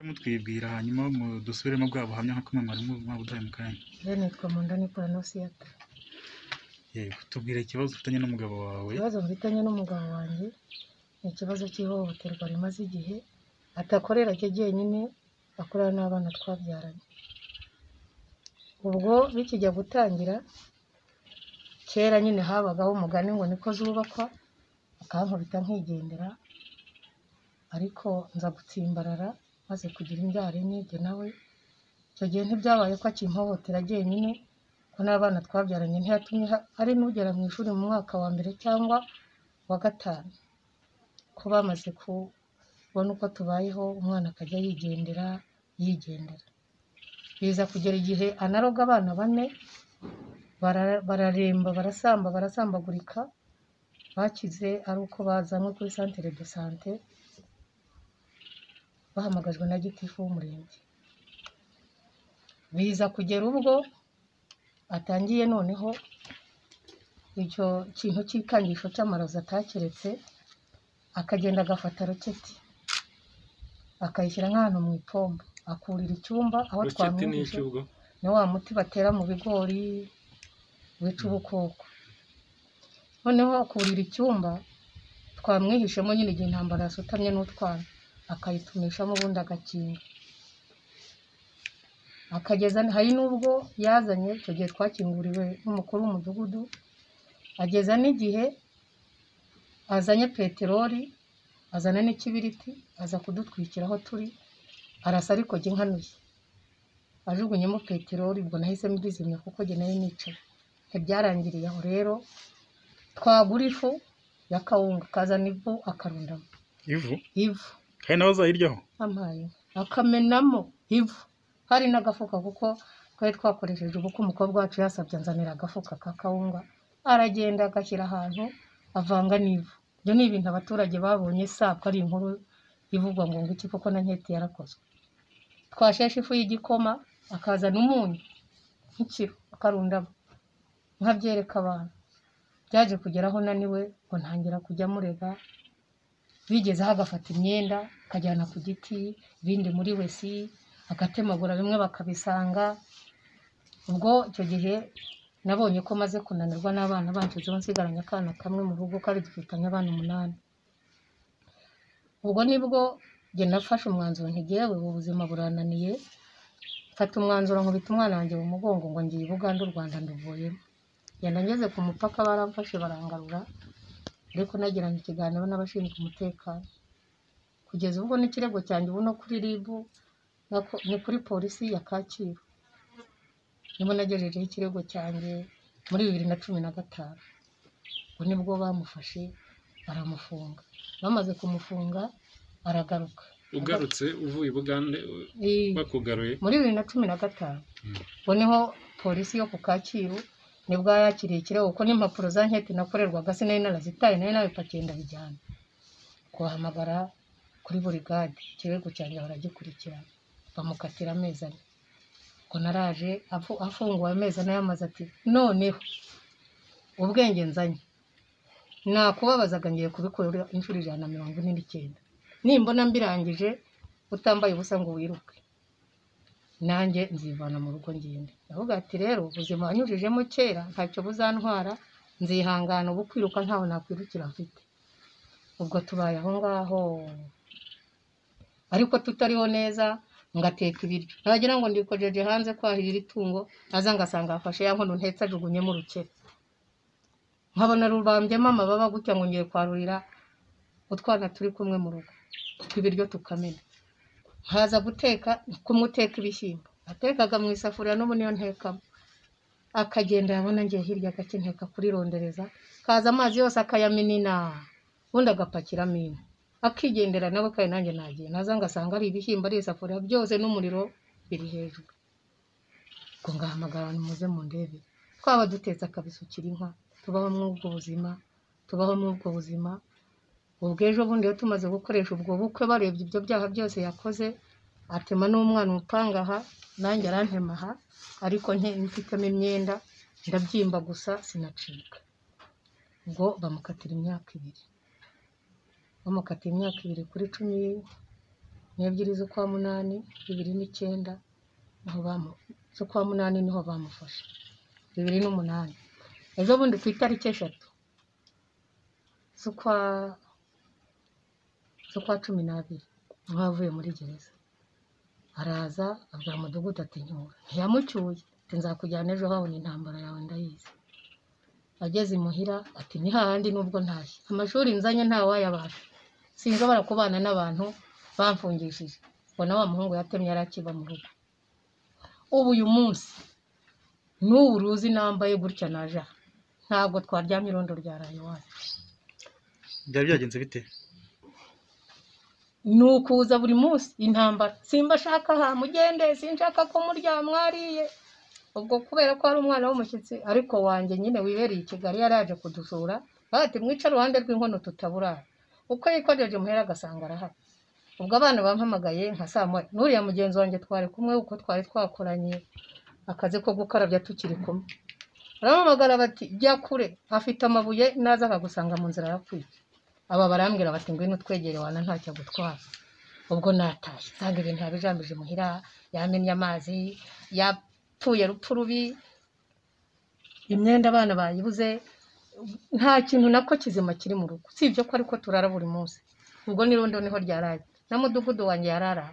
mutwibwira hanyuma dusubiremo bwa buhamya nko kumwe mwari mwabudaye mu kanya. Nitwa Mundani Panosiyata. Yego, tubwire ikibazo ufitanye n'umugabo wawe. Ikibazo mfitanye n'umugabo wanjye ni ikibazo cy'ihohoterwa rimaze igihe atakorera cye jyenyine, akorera n'abana twabyaranye. Ubwo bikijya gutangira, kera nyine habagaho umugani ngo niko zubakwa, akankubita nkigendera, ariko nza gutsimbarara maze kugira imbyaro enye jye nawe. Icyo gihe ntibyabaye ko akimpohotera jyenyine, ko n'abana twabyaranye ntiyatumye hari n'ugera mu ishuri mu mwaka wa mbere cyangwa wa gatanu, ko bamaze kubona uko tubayeho umwana akajya yigendera. Biza kugera igihe anaroga abana 4, bararemba, barasambagurika, bakize ari uko bazanywe kuri centre de santé bahamagajwe na gitifu w'umurenge. Biza kugera ubwo atangiye noneho icyo kintu cy'ikangisho cy'amarozi atakeretse, akagenda agafata roketi akayishyira nk'ahantu mu ipombo, akurira icyumba aho twamwumvise. Ni wa muti batera mu bigori wica ubukoko. Noneho akurira icyumba twamwihishemo nyine igihe intambara yasutamye n'utwana, akayitumishamo ubundi agakinga. Akageza hari n'ubwo yazanye, icyo gihe twakinguriwe n'umukuru w'umudugudu, ageza n'igihe azanye peteroli, azana n'ikibiriti, aza kudutwikira aho turi, arasa ariko jye nkanuye, ajugunyemo peteroli. Ubwo nahise mbizimya kuko jye nayo nicaye. Ntibyarangiriye aho rero, twagura ifu ya kawunga, akazana ivu akarundamo. Ivu kandi nawe azayiryaho ampaye, akamenamo ivu. Hari n'agafuka kuko twari twakoresheje ubukwe, umukobwa wacu yasabye anzanira agafuka ka kawunga, aragenda agashyira ahantu avanga n'ivu. Ibyo ni ibintu abaturage babonye, ko ari inkuru ivugwa ngo iki koko na nketi yarakozwe. Twasheshe ifu y'igikoma, akazana umunyu nk'ikiro akarundamo, nkabyereka abantu. Byaje kugeraho naniwe ngo ntangira kujya murega, bigezeho agafata imyenda akajyana ku giti, ibindi muri wesi agatemagura, bimwe bakabisanga. Ubwo icyo gihe nabonye ko maze kunanirwa n'abana banshyizeho, nsigaranye akana kamwe mu rugo, kari dufitanye abana 8. Ubwo nibwo jye nafashe umwanzuro nti jyewe ubu buzima burananiye, mfata umwanzuro nkubita umwana wanjye mu mugongo ngo ngiye i Buganda, u Rwanda nduvuyemo. Genda ngeze ku mupaka baramfashe barangarura, ariko nagiranye ikiganiro n'abashinzwe umutekano. Kugeza ubwo n'ikirego cyanjye ubu no kuri RIB, ni kuri polisi ya Kacyiru, nibo nagejejeho ikirego cyanjye muri 2015. Ubwo nibwo bamufashe baramufunga. Bamaze kumufunga aragaruka. Ugarutse uvuye i Buganda bakugaruye muri 2015. Ubwo niho polisi yo ku Kacyiru nibwo yakiriye ikirego, kuko n'impapuro za nketi nakorerwaga sinari narazitaye, nari nabipakiye ndabijyana. Kubahamagara kuri burigade, ikirego cyanjye baragikurikirana, bamukatira amezi 4. Ngo naraje afunguwe amezi 4 yamaze, ati noneho ubwenge nzanye nakubabazaga ngiye kubikora inshuro 149, nimbona mbirangije utambaye ubusa ngo wiruke, nanjye nzivana mu rugo ngende. Avuga ati rero ubuzima wanyujijemo kera ntacyo buzantwara, nzihangana, ubu kwiruka ntawe nakwirukira mfite. Ubwo tubaye aho ngaho, ariko tutariho neza, ngateka ibiryo. Nagira ngo ndikojeje hanze kwahirira itungo, aza ngasanga afashe ya nkono ntetse ajugunyemo urukeri. Nkabona rubambyemo amababa gutya ngo ngiye kwarurira utwana turi kumwe mu rugo, ibiryo tukamena. Haza guteka, kumuteka ibishyimbo, atekaga mu isafuriya n'ubu niyo ntekamo. Akagenda yabona ngiye hirya gake nteka kuri rondereza, kaza amazi yose akayamenina, ubundi agapakiramo inka, akigendera nawe kandi nanjye nagiye. Naza ngasanga ari ibishyimbo, ari isafuriya byose n'umuriro biri hejuru. Ngo ngahamagara muze mu ndebe, twaba dutetse akabisukira inka. Tubaho muri ubwo buzima. Ubwo ejo bundi iyo tumaze gukoresha ubwo bukwe, barebye ibyo byaha byose yakoze, atema n'umwana umupanga aha, nanjye arantema aha, ariko mfitemo imyenda ndabyimba gusa sinacika. Ubwo bamukatira imyaka 2. Bamukatiye imyaka 2 kuri 10 n'ebyiri z'ukwa munani 2009 z'ukwa munani niho bamufashe 2008 ejo bundi ku itariki 3 z'ukwa 12 avuye muri gereza araza abwira umudugudu ati nyura ntiyamucyuye ati nzakujyana ejo habona intambara yawe ndayizi ageze imuhira ati ni hahandi nubwo ntashye amashuri nzanye nta wayabasha sinshobora kubana n'abantu bamfungishije bona wa muhungu yatemye yarakiba mu rugo ubu uyu munsi n'ubu ruzi nambaye gutya naja ntabwo twaryamye irondo ryaraye wacu byari byagenze bite nukuza buri munsi intambara simba shaka ha mugende sinshaka ko murya mwariye ubwo kubera ko ari umwana w'umushyitsi ariko wanjye nyine wibereye i Kigali yaraje kudusura bati mwica ruhande rw'inkono tutaburara uko yikojeje muhera agasanga arahari ubwo abana bampamagaye nka saa moya n'uriya mugenzi wanjye twari kumwe uko twari twakoranye akazi ko gukarabya tukiri kumwe baramamagara bati jya kure afite amabuye naza akagusanga mu nzira yakwica aba barambwira bati ngwino twegere wana ntacyo gutwara ubwo natashye nsanga ibintu yabijambije muhira yamennye amazi yapfuye rupfu rubi imyenda abana bayibuze nta kintu nako kizima kiri mu rugo sibyo ko ariko turara buri munsi ubwo nirondo niho ryaraye na mudugudu wanjye yarara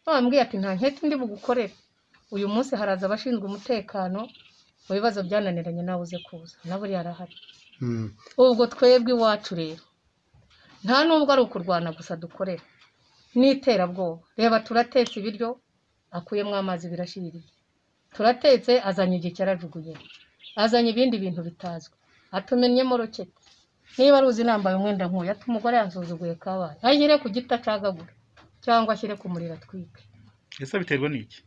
bambwiye ati nta nkete ndi bugukorere uyu munsi haraza abashinzwe umutekano mu bibazo byananiranye nawe uze kuza nabo yarahari ubwo twebwe iwacu rero nta nubwo ari ukurwana gusa dukorera n'iterabwoba reba turatetse ibiryo akuyemo amazi birashiririye turatetse azanye igikerajuguye azanye ibindi bintu bitazwi atumennyemo roketi niba ruzi nambaye umwenda nk'uyu ati umugore yansuzuguye kabaye ayire ku giti acagagura cyangwa ashyire ku muriro atwike ese biterwa n'iki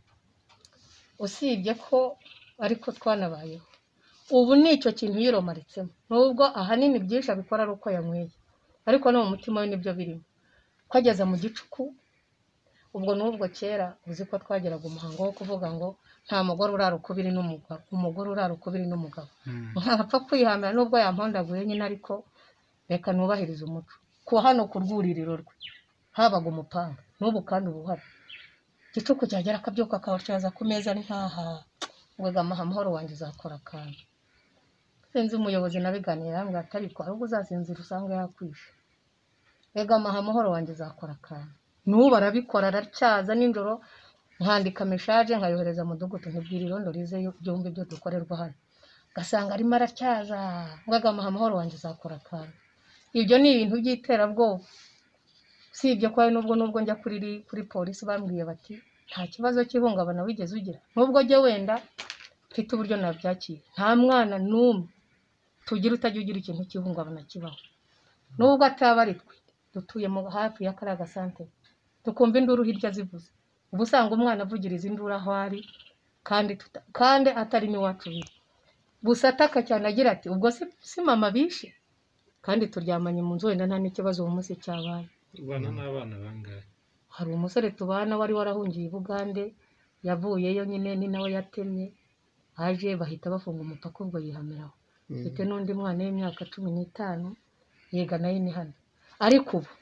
usibye ko ariko twanabayeho ubu nicyo kintu yiromaritsemo nubwo ahanini byinshi abikora ari uko yanyweye ariko no mu mutima we nibyo birimo kwageza mu gicuku ubwo nubwo kera uzi ko twageraga umuhango wo kuvuga ngo nta mugore urara ukubiri n'umugabo umugore urara ukubiri n'umugabo nkapfa kwihamira nubwo yampondaguye nyine ariko reka nubahiriza umuco ku hano ku rwuririro rwe habaga umupanga n'ubu kandi ubuhari gicuku cyagera akabyuka akawucaza ku meza ni nkaha ubwo amahoro wanjye uzakora kandi sinzi umuyobozi nabiganira yambwira ati ariko ahubwo uzasinzira usanga yakwishe ega amahoro wanjye uzakora kandi n'ubu arabikora aracyaza nijoro nkandika meshaje nkayohereza mudugudu ntibwira irondo rize byumve ibyo dukorerwa hano gasanga arimo aracyaza ngaga amahoro wanjye uzakora kandi ibyo ni ibintu by'iterabwoba sibyo ko nubwo njya kuri polisi bambwiye bati nta kibazo cy'ihungabana wigeze ugira nubwo jye wenda mfite uburyo nabyakira nta mwana n'umwe tugira utajya ugira ikintu cy'ihungabana kibaho nubwo ataba ari twe dutuye mu hafi ya karaga santere tukumva induru hirya zivuze ubu usanga umwana avugiriza induru aho ari kandi atari n'iwacu biri gusa ataka cyane agira ati ubwo si mama bishe kandi turyamanye mu nzu wenda nta n'ikibazo uwo munsi cyabaye ubana n'abana bangahe hari umusore tubana wari warahungiye i Bugande yavuyeyo nyine ni nawe yatemye aje bahita bafunga umupaka ubwo yihamiraho mfite n'undi mwana w'imyaka 15 yiga nayo ni hano ariko ubu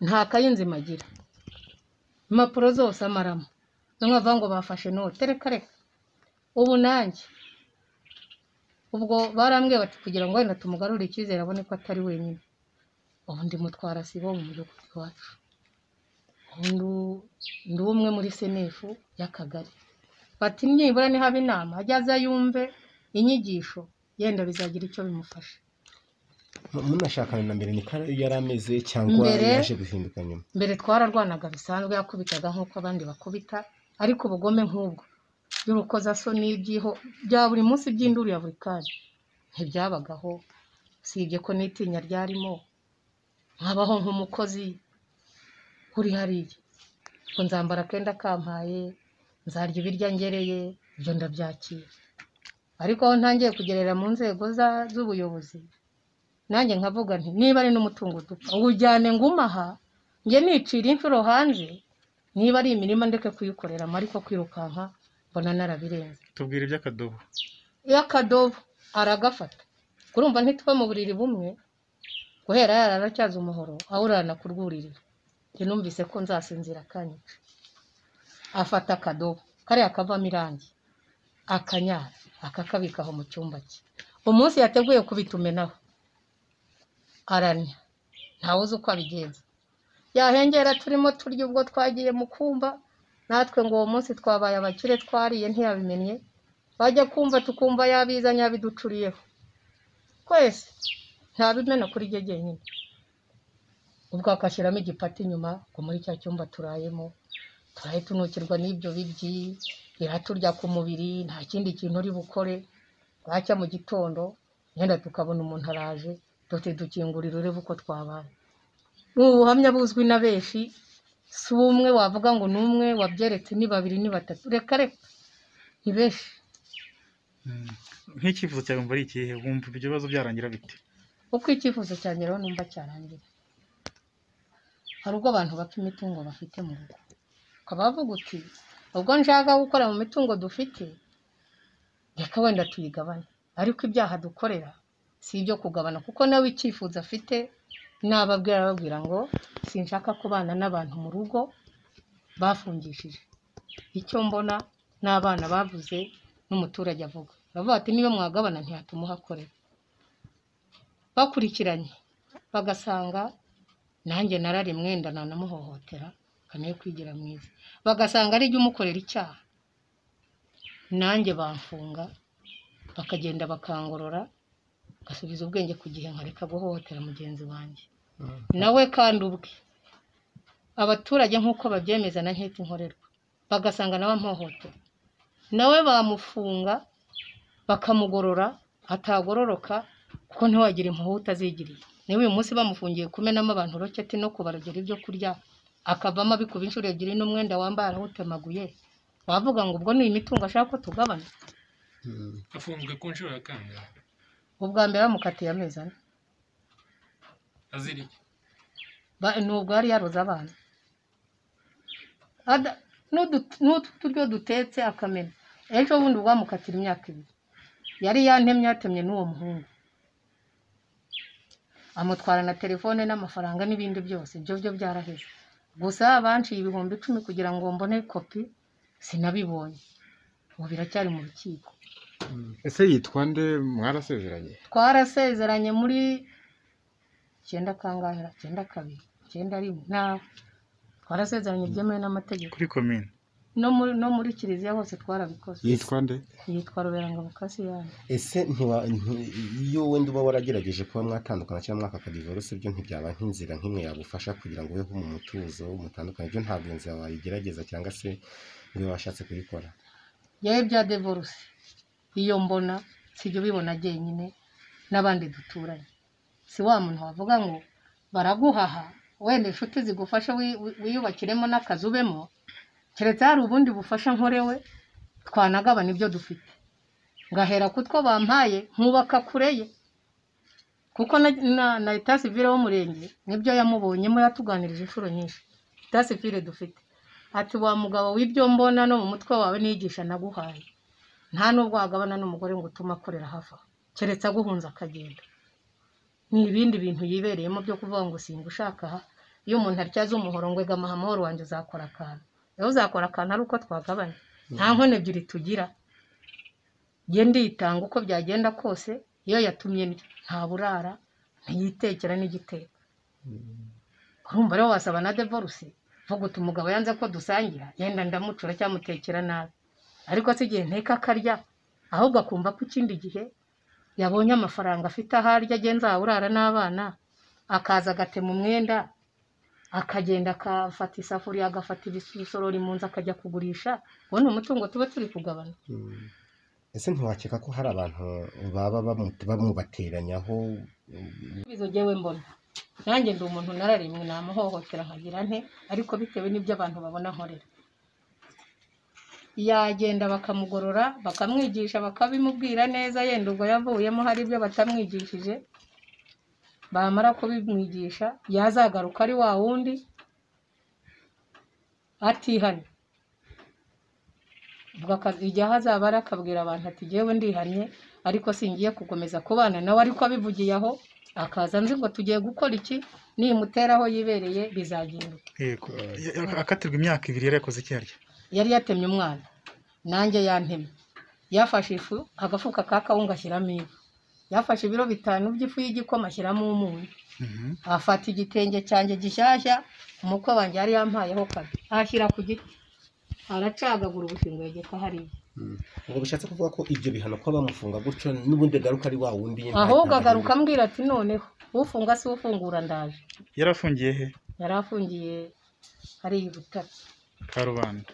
nta kayinzima agira impapuro zose amaramo n'umva ngo bafashe note reka ubu nanjye ubwo barambwiye bati kugira ngo wenda tumugarure icyizere abone ko atari wenyine ubundi mutwara sibo mu mudugudu wacu ndi umwe muri senefu y'akagari bati nibura ni haba inama ajyaza yumve inyigisho yenda bizagira icyo bimufasha munashakana na mbere niko yari ameze cyangwa yaje guhinduka nyuma mbere twararwanaga bisanzwe yakubitaga nk'uko abandi bakubita ariko ubugome nk'ubwo y'urukozasoni by'iho bya buri munsi by'induru ya buri kanya ntibyabagaho sibye ko n'itinya ryarimo nkabaho nk'umukozi uri hariya ngo nzambara akenda kampaye nzarya ibirya ngereye ibyo ndabyakira ariko aho ntangiye kugerera mu nzego z'ubuyobozi nanjye nkavuga nti niba ari n'umutungo dupfa ujyane ngumaha njye nicira inshuro hanze niba ari imirima ndeke kuyikoreramo ariko kwirukanka mbona narabirenze tubwire iby'akadobo y'akadobo aragafata kurumva ntituba mu buriri bumwe guhera yararacyaza umuhoro awurana kurwuririra njye numvise ko nzasinzira akanyica. Afata akadobo kariya kavamo irangi akanyara akakabika aho mu cyumba cye. Umunsi yateguye kubitumenaho aranya, ntawe uzi uko abigenza. Yahengera turimo turya ubwo twagiye mu kumba, natwe ngo uwo munsi twabaye abakire twariye ntiyabimennye, bajya kumva tukumva yabizanye yabiducuriyeho. Twese ntabimena kuri jye jyenyine. Ubwo akashyiramo igipati inyuma ngo muri cya cyumba turayemo, turaye tunukirwa n'ibyo bibyi, biraturya ku mubiri, nta kindi kintu uri bukore. Bwacya mu gitondo yenda tukabona umuntu araje, dote dukingurira urebe uko twabaye. Ni ubuhamya buzwi na benshi, si umwe wavuga ngo ni umwe wabyeretse, ni babiri ni batatu, reka ni benshi. Nk'icyifuzo cyawe wumva ari ikihe? Wumva ibyo bibazo byarangira bite? Uko icyifuzo cyanjye rero numva cyarangira, hari ubwo abantu bapfa imitungo bafite mu rugo, ukaba wavuga uti ubwo nshaka gukora mu mitungo dufite reka wenda tuyigabane, ariko ibyaha dukorera si ibyo kugabana, kuko nawe icyifuzo afite babwira ngo sinshaka kubana n'abantu mu rugo bafungishije. Icyo mbona n'abana bavuze n'umuturage avuga, bavuga ati niba mwagabana ntiyatuma uhakorera. Bakurikiranye bagasanga nanjye narari mwenda nanamuhohotera kaniye kwigira mwiza, bagasanga ari jye umukorera icyaha, nanjye bamfunga bakagenda bakangorora, gasubiza ubwenge ku gihe nkareka guhohotera mugenzi wanjye. Nawe kandi ubwe abaturage nk'uko babyemeza na nketi nkorerwa, bagasanga nawe amhohotera, nawe bamufunga bakamugorora atagororoka, kuko ntiwagira impuhwe utazigiriye. Niba uyu munsi bamufungiye kumenamo abantu roketi no kubaragera ibyo kurya, akavamo abikuba inshuro ebyiri n'umwenda wambaye arawutemaguye, wavuga ngo ubwo ni imitungo ashaka ko tugabana? Afunzwe ku nshuro ya kangahe? Ubwa mbere bamukatiye amezi 4. Azira iki? Nubwo yari yaroze abana, n'uturyo dutetse akamena. Ejo bundi bwamukatira imyaka 2, yari yantemye yatemye n'uwo muhungu, amutwara na telefone n'amafaranga n'ibindi byose, ibyo byo byaraheze. Gusa banciye ibihumbi 10 kugira ngo mbone kopi, sinabibonye, ubu biracyari mu rukiko. Ese yitwa nde? Mwarasezeranye? Twarasezeranye muri 9 kangahe, 9 1 nawe twarasezeranye byemewe n'amategeko kuri komine no muri kiliziya hose twarabikoze. Yitwa nde? Yitwa Ruberanga Mukasiyani. Ese iyo wenda uba waragerageje kuba mwatandukana cyangwa mwaka divorce, byo ntibyaba nk'inzira nk'imwe yagufasha kugira ngo ubeho mu mutuzo mutandukanye? Byo ntabwo inzira wayigerageza cyangwa se ngo washatse kuyikora? Yewe bya divorce iyo mbona sijyo bibona jyenyine n'abandi duturanye, si wa muntu wavuga ngo baraguhaha wenda inshuti zigufasha wiyubakiremo n'akazubemo, keretse hari ubundi bufasha nkorewe twanagabana ibyo dufite, ngahera kutwo bampaye nkubaka kureye, kuko na Etat Civil w'umurenge nibyo yamubonyemo, yatuganirije inshuro nyinshi. Etat Civil dufite ati wa mugabo w'ibyo mbona no mu mutwe wawe nigisha naguhaye, nta nubwo wagabana n'umugore ngo utuma akorera hafa, keretse aguhunza akagenda. Ni ibindi bintu yibereyemo byo kuvuga ngo singa ushaka aha. Iyo umuntu atyaza umuhoro ngo ega amahoro wanjye uzakora akantu, rero uzakora akantu ari uko twagabanye. Nta nkono ebyiri tugira, jye nditanga uko byagenda kose. Iyo yatumye nta burara ntiyitekera n'igiteka. Urumva rero wasaba na divorce, vuga uti umugabo yanze ko dusangira, yenda ndamucura cyamutekera nabi, ariko se igihe nteka akarya, ahubwo akumva ko ikindi gihe yabonye amafaranga afite aharya agenza urara n'abana, akaza agatema umwenda akagenda akafata isafuriya agafata ibisorori mu nzu akajya kugurisha, ubona umutungo tuba turi kugabana. Ese ntiwakeka ko hari abantu baba bamubateranyaho? Bizo jewe mbona nanjye ndi umuntu nararimwe namuhohotera nkagira nte, ariko bitewe n'ibyo abantu babona nkorera. Yagenda bakamugorora bakamwigisha bakabimubwira neza, yenda ubwo yavuyemo hari ibyo batamwigishije, bamara kubimwigisha yazagaruka ari wa wundi atihanye. Igihe hazaba akabwira abantu ati jyewe ndihanye, ariko singiye gukomeza kubana nawe, ariko abivugiye aho akaza nzi ngo tugiye gukora iki, nimutera aho yibereye bizaginduka. Yego. Akatirwa imyaka 2 yari yakoze iki harya? Yari yatemye umwana, nanjye yantemye. Yafashe ifu, agafuka ka kawunga ashyiramo ifu. Yafashe ibiro 5 by'ifu y'igikoma ashyiramo umunyu. Afata igitenge cyanjye gishyashya, umukwe wanjye yari yampayeho kabi, ashyira ku giti, aracagagura ubushingo yegeka hariya. ngo bishatse kuvuga ko ibyo bihano ko bamufunga gutyo n'ubundi garuka ari wa wundi ahubwo agaruka ambwira ati noneho ufunga si ufungura ndaje. Yarafungiye he? Yari afungiye hari i Butare Karubanda.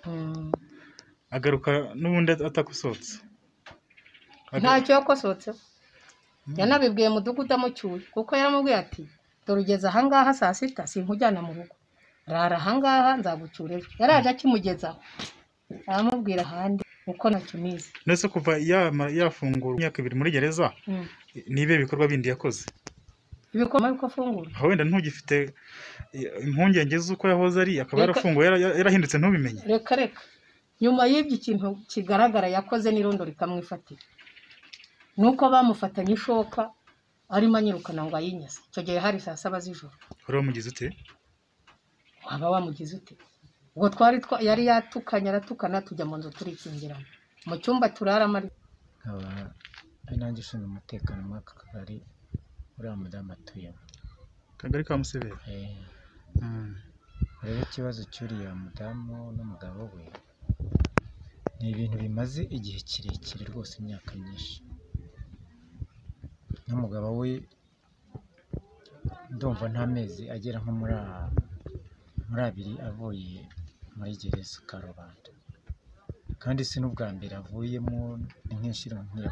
Agaruka n'ubundi atakusotse. ntacyo yakosotse, yanabibwiye mudugudu amucyuye kuko yaramubwiye ati dore ugeze ahangaha saa 6 sinkujyana mu rugo, rara ahangaha nzagucyura ejo. Yaraje akimugezaho aramubwira ahandi uko nacyumize. Nese kuva yafungura imyaka 2 muri gereza nibe bikorwa bindi yakoze ibikorwa biko afungura aho wenda ntugifite impungenge z'uko yahoze ari akaba yarafunguwe yarahindutse ntubimenye. Reka nyuma y'ibyo ikintu kigaragara yakoze n'irondo rikamwifatira nuko bamufatanye ishoka arimo anyirukana ngo ayinyase. Icyo gihe hari saa 7 z'ijoro. Wari wamugize ute? Waba wamugize ute? Ubwo twari yari yatukanye aratukana tujya mu nzu turikingirana mu cyumba turaramo. ari nanjye ushinzwe umutekano muri aka kagari uriya mudamu atuyemo. Kagari ka Museveri. Rero ikibazo cy'uriya mudamu n'umugabo we ni ibintu bimaze igihe kirekire rwose, imyaka myinshi. N'umugabo we ndumva nta mezi agera nko muri 2 avuye muri gereza Karubanda, kandi si n'ubwa mbere avuyemo, ni nk'inshuro nk'iyo